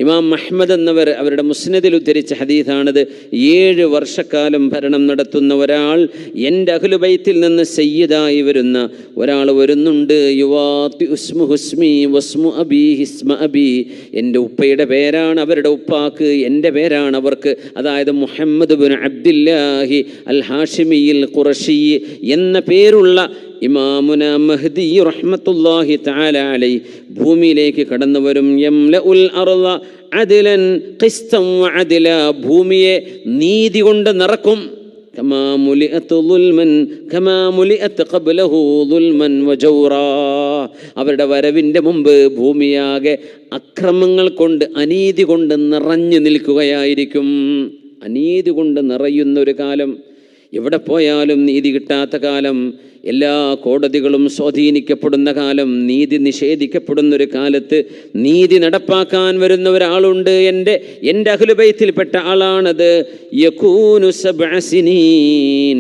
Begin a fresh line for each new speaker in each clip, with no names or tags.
ഇമാം അഹ്മദ് എന്നവർ അവരുടെ മുസ്നദിൽ ഉദ്ധരിച്ച ഹദീഥാണിത്. 7 വർഷക്കാലം ഭരണം നടത്തുന്ന ഒരാൾ, എൻ്റെ അഹ്ലുബൈത്തിൽ നിന്ന് സയ്യിദായി വരുന്ന ഒരാൾ വരുന്നുണ്ട്. യുവാത്തി ഉസ്മു ഹുസ്മി വസ്മു അബി ഹിസ്മ അബി, എൻ്റെ ഉപ്പയുടെ പേരാണ് അവരുടെ ഉപ്പാക്ക്, എൻ്റെ പേരാണ് അവർക്ക്. അതായത് മുഹമ്മദ് ബിൻ അബ്ദില്ലാഹി അൽ ഹാഷിമിയിൽ ഖുറശി എന്ന പേരുള്ള ഇമാമുന മഹ്ദി റഹ്മത്തുള്ളാഹി തആല അലൈഹി ഭൂമിയിലേക്ക് കടന്നു വരും. യംലഉൽ അർള അദ്ലൻ ഖിസ്തൻ വഅദ്ല, ഭൂമിയെ നീതി കൊണ്ട് നിറക്കും. കമാ മുലിഅത് ദുൽമൻ കമാ മുലിഅത് ഖബ്ലഹു ദുൽമൻ വജൗറാ, അവരുടെ വരവിൻ്റെ മുമ്പ് ഭൂമിയാകെ അക്രമങ്ങൾ കൊണ്ട്, അനീതി കൊണ്ട് നിറഞ്ഞു നിൽക്കുകയായിരിക്കും. അനീതി കൊണ്ട് നിറയുന്നൊരു കാലം, എവിടെ പോയാലും നീതി കിട്ടാത്ത കാലം, എല്ലാ കോടതികളും സ്വാധീനിക്കപ്പെടുന്ന കാലം, നീതി നിഷേധിക്കപ്പെടുന്നൊരു കാലത്ത് നീതി നടപ്പാക്കാൻ വരുന്ന ഒരാളുണ്ട്. എൻ്റെ അഹ്ലുബൈത്തിൽപ്പെട്ട ആളാണത്. യകൂനു 7 സിനീൻ,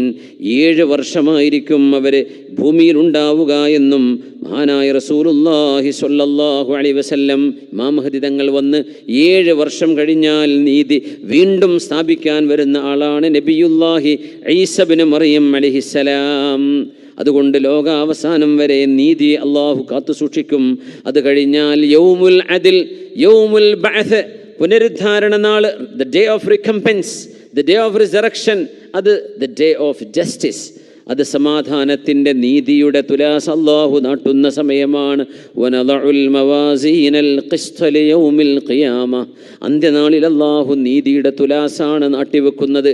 7 വർഷമായിരിക്കും അവർ ഭൂമിയിൽ ഉണ്ടാവുക എന്നും മഹാനായ റസൂലുള്ളാഹി സ്വല്ലല്ലാഹു അലൈഹി വസല്ലം ഇമാം മഹ്ദി തങ്ങൾ വന്ന് 7 വർഷം കഴിഞ്ഞാൽ നീതി വീണ്ടും സ്ഥാപിക്കാൻ വരുന്ന ആളാണ് നബിയുല്ലാഹി ഈസ ഇബ്നു മറിയം അലൈഹിസ്സലാം. അതുകൊണ്ട് ലോകാവസാനം വരെ നീതി അള്ളാഹു കാത്തു സൂക്ഷിക്കും. അത് കഴിഞ്ഞാൽ യൗമുൽ അദിൽ, യൗമുൽ ബഅത്ത്, പുനരുദ്ധാരണ നാള്, the day of recompense, the day of resurrection, അത് ദ ഡേ ഓഫ് ജസ്റ്റിസ്, അത് സമാധാനത്തിൻ്റെ നീതിയുടെ തുലാസ് അല്ലാഹു നാട്ടുന്ന സമയമാണ്. വനദഉൽ മവാസീനൽ ഖിസ്ത ലിയൗമിൽ ഖിയാമ, അന്ത്യനാളിൽ അല്ലാഹു നീതിയുടെ തുലാസാണ് നാട്ടിവെക്കുന്നത്.